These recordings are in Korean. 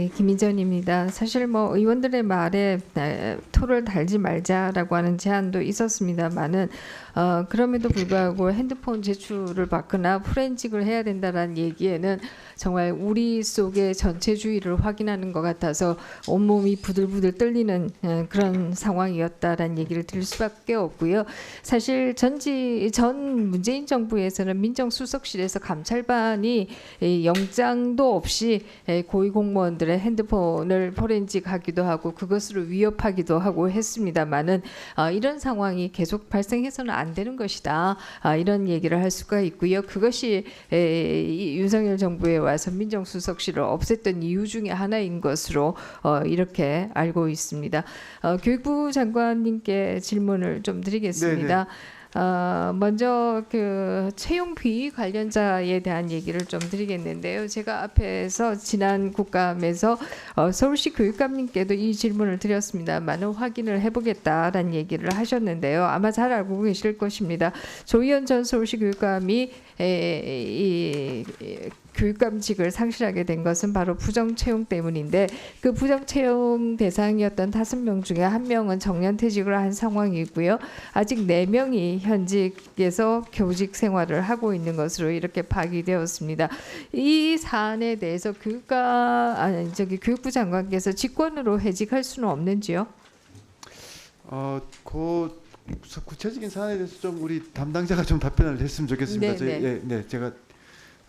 네, 김희전입니다. 사실 뭐 의원들의 말에 토를 달지 말자라고 하는 제안도 있었습니다만은 그럼에도 불구하고 핸드폰 제출을 받거나 포렌식을 해야 된다라는 얘기에는 정말 우리 속의 전체주의를 확인하는 것 같아서 온몸이 부들부들 떨리는 그런 상황이었다라는 얘기를 드릴 수밖에 없고요. 사실 전 문재인 정부에서는 민정수석실에서 감찰반이 영장도 없이 고위공무원들의 핸드폰을 포렌식하기도 하고 그것으로 위협하기도 하고 했습니다만은 이런 상황이 계속 발생해서는 안 되는 것이다. 이런 얘기를 할 수가 있고요. 그것이 윤석열 정부에 와서 민정수석실을 없앴던 이유 중에 하나인 것으로 이렇게 알고 있습니다. 교육부 장관님께 질문을 좀 드리겠습니다. 네네. 먼저 그 채용 비위 관련자에 대한 얘기를 좀 드리겠는데요. 제가 앞에서 지난 국감에서 서울시 교육감님께도 이 질문을 드렸습니다만은 확인을 해보겠다라는 얘기를 하셨는데요. 아마 잘 알고 계실 것입니다. 조희연 전 서울시 교육감이 이 교육감직을 상실하게 된 것은 바로 부정채용 때문인데 그 부정채용 대상이었던 5명 중에 1명은 정년퇴직을 한 상황이고요. 아직 4명이 현직에서 교직 생활을 하고 있는 것으로 이렇게 파악되었습니다. 이 사안에 대해서 교육부 장관께서 직권으로 해직할 수는 없는지요? 그 구체적인 사안에 대해서 좀 우리 담당자가 좀 답변을 했으면 좋겠습니다. 제가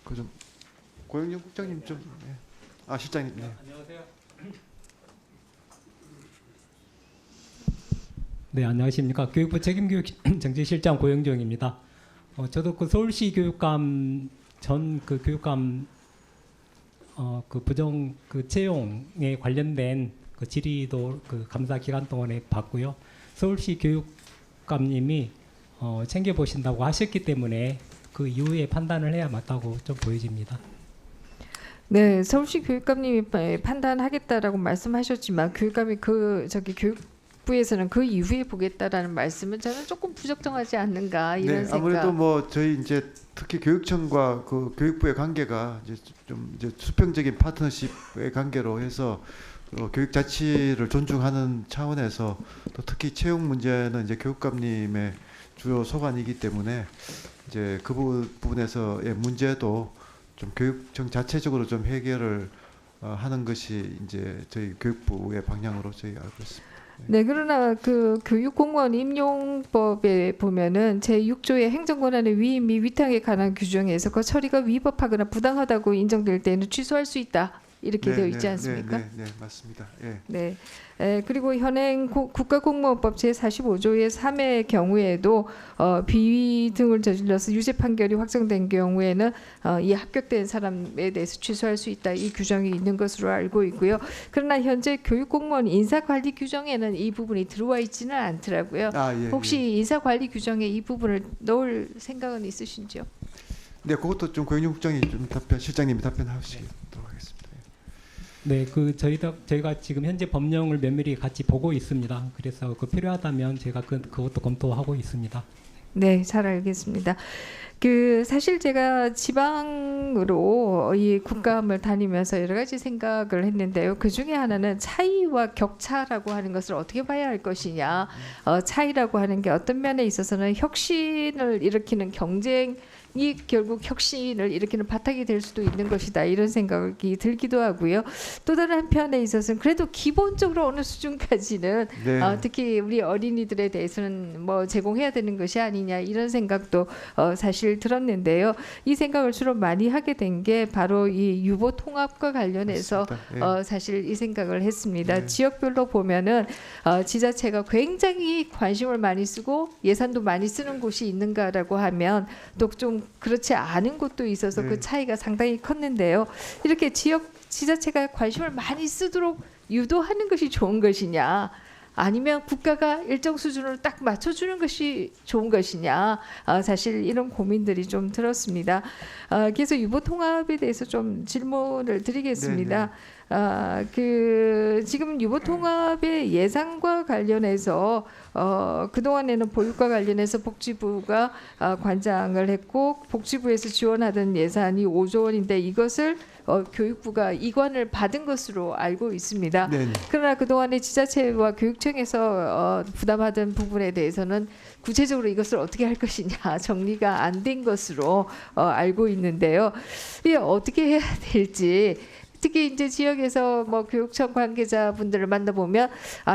그 좀 고영정 국장님 좀 실장님. 네. 안녕하세요. 네, 안녕하십니까. 교육부 책임교육 정책실장 고영정입니다. 저도 그 서울시 교육감 전 그 교육감 그 부정 그 채용에 관련된 그 질의도 그 감사 기간 동안에 받고요. 서울시 교육감님이 챙겨 보신다고 하셨기 때문에 그 이후에 판단을 해야 맞다고 좀 보여집니다. 네, 서울시 교육감님이 판단하겠다라고 말씀하셨지만 교육감이 교육부에서는 그 이후에 보겠다라는 말씀은 저는 조금 부적정하지 않는가 이런 생각. 아무래도 뭐 저희 이제 특히 교육청과 그 교육부의 관계가 이제 수평적인 파트너십의 관계로 해서 교육 자치를 존중하는 차원에서 또 특히 채용 문제는 이제 교육감님의 주요 소관이기 때문에 이제 그 부분에서의 문제도 좀 교육청 자체적으로 좀 해결을 하는 것이 이제 저희 교육부의 방향으로 저희 알고 있습니다. 네, 그러나 그 교육공무원 임용법에 보면은 제6조의 행정권한의 위임 및 위탁에 관한 규정에서 그 처리가 위법하거나 부당하다고 인정될 때는 취소할 수 있다. 이렇게 되어 있지 않습니까? 네, 맞습니다. 예. 네. 그리고 현행 국가공무원법 제45조의 3의 경우에도 비위 등을 저질러서 유죄 판결이 확정된 경우에는 이 합격된 사람에 대해서 취소할 수 있다. 이 규정이 있는 것으로 알고 있고요. 그러나 현재 교육공무원 인사관리 규정에는 이 부분이 들어와 있지는 않더라고요. 혹시 인사관리 규정에 이 부분을 넣을 생각은 있으신지요? 네, 그것도 좀 고영정 국장이 좀 실장님이 답변하시도록 하겠습니다. 네, 저희가 지금 현재 법령을 면밀히 같이 보고 있습니다. 그래서 그 필요하다면 제가 그것도 검토하고 있습니다. 네, 잘 알겠습니다. 사실 제가 지방으로 이 국감을 다니면서 여러 가지 생각을 했는데요. 그 중에 하나는 차이와 격차라고 하는 것을 어떻게 봐야 할 것이냐. 차이라고 하는 게 어떤 면에 있어서는 혁신을 일으키는 경쟁 이 결국 혁신을 일으키는 바탕이 될 수도 있는 것이다 이런 생각이 들기도 하고요. 또 다른 한편에 있어서는 그래도 기본적으로 어느 수준까지는 특히 우리 어린이들에 대해서는 뭐 제공해야 되는 것이 아니냐 이런 생각도 사실 들었는데요. 이 생각을 주로 많이 하게 된 게 바로 이 유보 통합과 관련해서 사실 이 생각을 했습니다. 지역별로 보면은 지자체가 굉장히 관심을 많이 쓰고 예산도 많이 쓰는 곳이 있는가라고 하면 또 좀 그렇지 않은 곳도 있어서 그 차이가 상당히 컸는데요. 이렇게 지자체가 관심을 많이 쓰도록 유도하는 것이 좋은 것이냐 아니면 국가가 일정 수준을 딱 맞춰주는 것이 좋은 것이냐 사실 이런 고민들이 좀 들었습니다. 그래서 유보통합에 대해서 좀 질문을 드리겠습니다. 지금 유보통합의 예산과 관련해서 그동안에는 보육과 관련해서 복지부가 관장을 했고 복지부에서 지원하던 예산이 5조 원인데 이것을 교육부가 이관을 받은 것으로 알고 있습니다. 네, 네. 그러나 그동안에 지자체와 교육청에서 부담하던 부분에 대해서는 구체적으로 이것을 어떻게 할 것이냐 정리가 안 된 것으로 알고 있는데요. 이게 어떻게 해야 될지 특히 이제 지역에서 뭐 교육청 관계자분들을 만나보면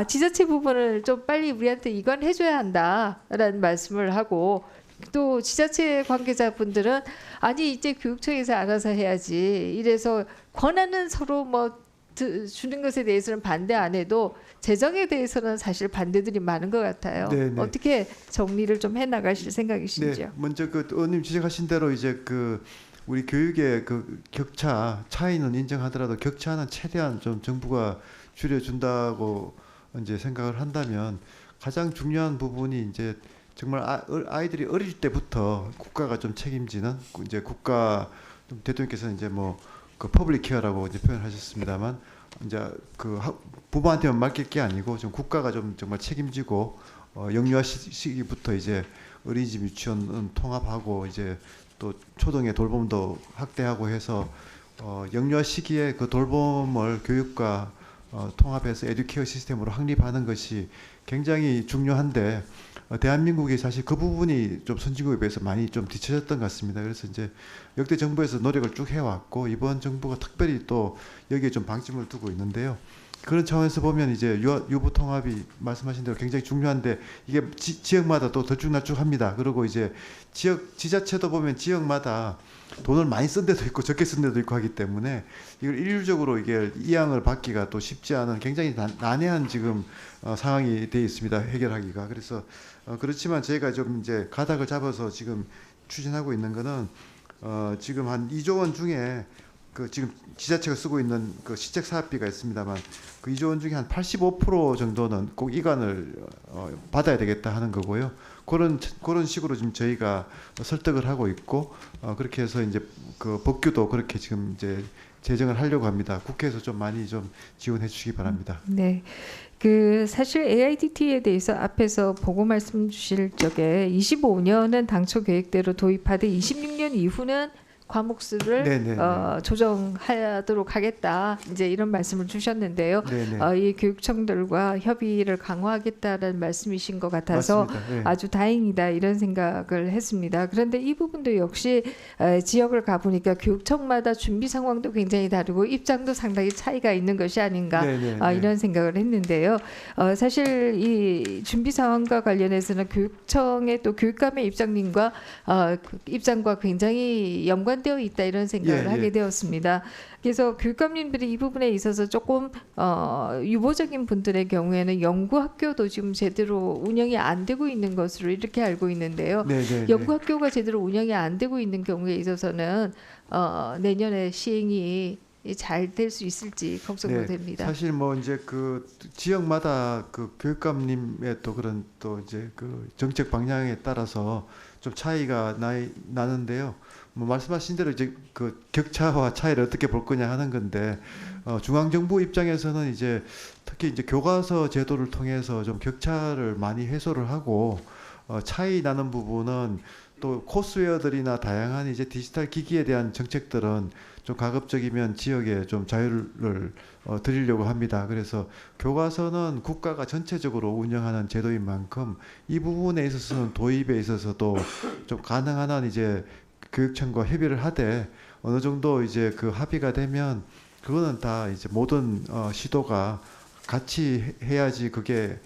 지자체 부분을 좀 빨리 우리한테 이관해줘야 한다라는 말씀을 하고 또 지자체 관계자분들은 아니 이제 교육청에서 알아서 해야지 이래서 권한은 서로 뭐 주는 것에 대해서는 반대 안 해도 재정에 대해서는 사실 반대들이 많은 것 같아요. 네네. 어떻게 정리를 좀 해나가실 생각이신지요? 네, 먼저 그 의원님 지적하신 대로 이제 그 우리 교육의 그 격차 차이는 인정하더라도 격차는 최대한 좀 정부가 줄여준다고 이제 생각을 한다면 가장 중요한 부분이 이제 정말 아이들이 어릴 때부터 국가가 좀 책임지는 이제 국가 대통령께서는 이제 뭐 그 퍼블릭 케어라고 이제 표현하셨습니다만 이제 그 부모한테만 맡길 게 아니고 좀 국가가 좀 정말 책임지고 영유아 시기부터 이제 어린이집 유치원 통합하고 이제 또 초등의 돌봄도 확대하고 해서 영유아 시기에 그 돌봄을 교육과 통합해서 에듀케어 시스템으로 확립하는 것이 굉장히 중요한데 대한민국이 사실 그 부분이 좀 선진국에 비해서 많이 좀 뒤처졌던 것 같습니다. 그래서 이제 역대 정부에서 노력을 쭉 해왔고 이번 정부가 특별히 또 여기에 좀 방점을 두고 있는데요. 그런 차원에서 보면 이제 유보 통합이 말씀하신 대로 굉장히 중요한데 이게 지역마다 또 들쭉날쭉합니다. 그리고 이제 지자체도 보면 지역마다 돈을 많이 쓴 데도 있고 적게 쓴 데도 있고 하기 때문에 이걸 일률적으로 이게 이양을 받기가 또 쉽지 않은 굉장히 난해한 지금 상황이 되어 있습니다. 해결하기가. 그래서 그렇지만 저희가 좀 이제 가닥을 잡아서 지금 추진하고 있는 거는 지금 한 2조 원 중에 그 지금 지자체가 쓰고 있는 그 시책 사업비가 있습니다만 그 2조 원 중에 한 85% 정도는 꼭 이관을 받아야 되겠다 하는 거고요. 그런 식으로 지금 저희가 설득을 하고 있고 그렇게 해서 이제 그 법규도 그렇게 지금 이제 제정을 하려고 합니다. 국회에서 좀 많이 좀 지원해 주시기 바랍니다. 네. 그 사실 AIDT에 대해서 앞에서 보고 말씀 주실 적에 25년은 당초 계획대로 도입하되 26년 이후는 과목수를 조정하도록 하겠다. 이제 이런 말씀을 주셨는데요. 이 교육청들과 협의를 강화하겠다는 말씀이신 것 같아서 네. 아주 다행이다 이런 생각을 했습니다. 그런데 이 부분도 역시 지역을 가보니까 교육청마다 준비 상황도 굉장히 다르고 입장도 상당히 차이가 있는 것이 아닌가 이런 생각을 했는데요. 사실 이 준비 상황과 관련해서는 교육청의 또 교육감의 입장과 굉장히 연관되어 있다 이런 생각을 하게 되었습니다. 그래서 교육감님들이 이 부분에 있어서 조금 유보적인 분들의 경우에는 연구학교도 지금 제대로 운영이 안 되고 있는 것으로 이렇게 알고 있는데요. 연구학교가 제대로 운영이 안 되고 있는 경우에 있어서는 내년에 시행이 잘 될 수 있을지 걱정도 됩니다. 사실 뭐 이제 그 지역마다 그 교육감님의 또 그런 또 이제 그 정책 방향에 따라서 좀 차이가 나는데요. 뭐 말씀하신 대로 이제 그 격차와 차이를 어떻게 볼 거냐 하는 건데 중앙정부 입장에서는 이제 특히 이제 교과서 제도를 통해서 좀 격차를 많이 해소를 하고 차이 나는 부분은 또 코스웨어들이나 다양한 이제 디지털 기기에 대한 정책들은 좀 가급적이면 지역에 좀 자유를 드리려고 합니다. 그래서 교과서는 국가가 전체적으로 운영하는 제도인 만큼 이 부분에 있어서는 도입에 있어서도 좀 가능한 한 이제 교육청과 협의를 하되 어느 정도 이제 그 합의가 되면 그거는 다 이제 모든 시도가 같이 해야지 그게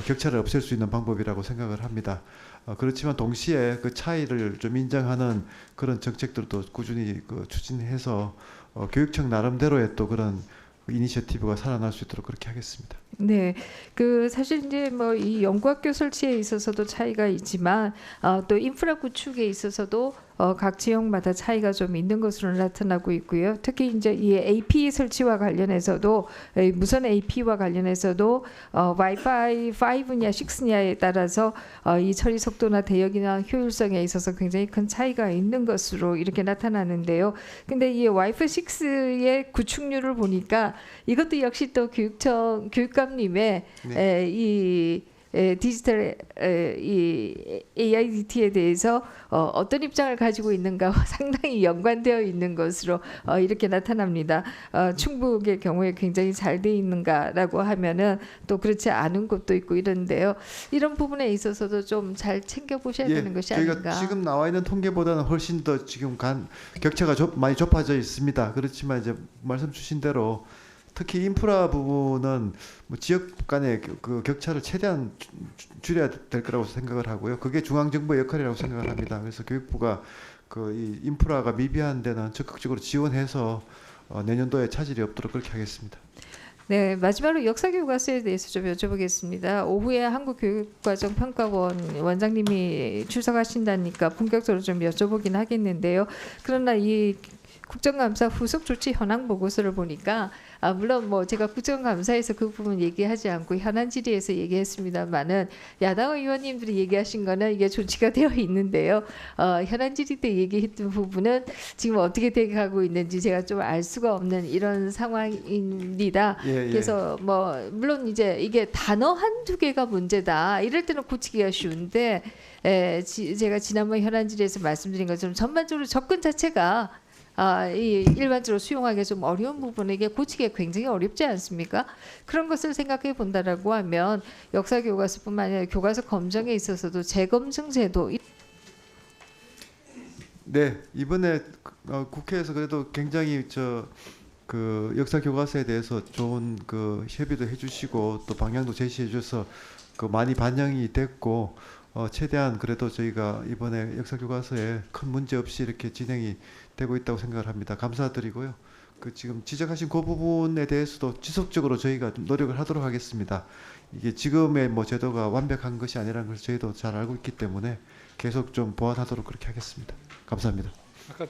격차를 없앨 수 있는 방법이라고 생각을 합니다. 그렇지만 동시에 그 차이를 좀 인정하는 그런 정책들도 꾸준히 추진해서 교육청 나름대로의 또 그런 이니셔티브가 살아날 수 있도록 그렇게 하겠습니다. 네, 그 사실 이제 뭐 이 연구학교 설치에 있어서도 차이가 있지만 또 인프라 구축에 있어서도 각 지역마다 차이가 좀 있는 것으로 나타나고 있고요. 특히 이제 이 AP 설치와 관련해서도 무선 AP와 관련해서도 와이파이 5냐 6냐에 따라서 이 처리 속도나 대역이나 효율성에 있어서 굉장히 큰 차이가 있는 것으로 이렇게 나타나는데요. 근데 이 와이파이 6의 구축률을 보니까 이것도 역시 또 교육감님의 이 디지털 이 AIDT에 대해서 어떤 입장을 가지고 있는가와 상당히 연관되어 있는 것으로 이렇게 나타납니다. 충북의 경우에 굉장히 잘 돼 있는가라고 하면은 또 그렇지 않은 곳도 있고 이런데요. 이런 부분에 있어서도 좀 잘 챙겨 보셔야 되는 것이 저희가 아닌가. 지금 나와 있는 통계보다는 훨씬 더 지금 격차가 많이 좁아져 있습니다. 그렇지만 이제 말씀 주신 대로 특히 인프라 부분은 뭐 지역 간의 그 격차를 최대한 줄여야 될 거라고 생각을 하고요. 그게 중앙 정부의 역할이라고 생각을 합니다. 그래서 교육부가 그 이 인프라가 미비한 데는 적극적으로 지원해서 내년도에 차질이 없도록 그렇게 하겠습니다. 네, 마지막으로 역사교과서에 대해서 좀 여쭤보겠습니다. 오후에 한국교육과정평가원 원장님이 출석하신다니까 본격적으로 좀 여쭤보긴 하겠는데요. 그러나 이 국정감사 후속 조치 현황 보고서를 보니까 물론 뭐 제가 국정감사에서 그 부분 얘기하지 않고 현안 질의에서 얘기했습니다만은 야당 의원님들이 얘기하신 거는 이게 조치가 되어 있는데요. 현안 질의 때 얘기했던 부분은 지금 어떻게 돼가고 있는지 제가 좀 알 수가 없는 이런 상황입니다. 그래서 뭐 물론 이제 이게 단어 한두 개가 문제다 이럴 때는 고치기가 쉬운데 제가 지난번 현안 질의에서 말씀드린 것처럼 전반적으로 접근 자체가 이 일반적으로 수용하기 좀 어려운 부분에 이게 고치기가 굉장히 어렵지 않습니까? 그런 것을 생각해 본다라고 하면 역사 교과서뿐만 아니라 교과서 검정에 있어서도 재검증 제도 네, 이번에 국회에서 그래도 굉장히 그 역사 교과서에 대해서 좋은 그 협의도 해주시고 또 방향도 제시해줘서 그 많이 반영이 됐고 최대한 그래도 저희가 이번에 역사 교과서에 큰 문제 없이 이렇게 진행이 되고 있다고 생각을 합니다. 감사드리고요. 그 지금 지적하신 그 부분에 대해서도 지속적으로 저희가 좀 노력을 하도록 하겠습니다. 이게 지금의 뭐 제도가 완벽한 것이 아니라는 걸 저희도 잘 알고 있기 때문에 계속 좀 보완하도록 그렇게 하겠습니다. 감사합니다. 아까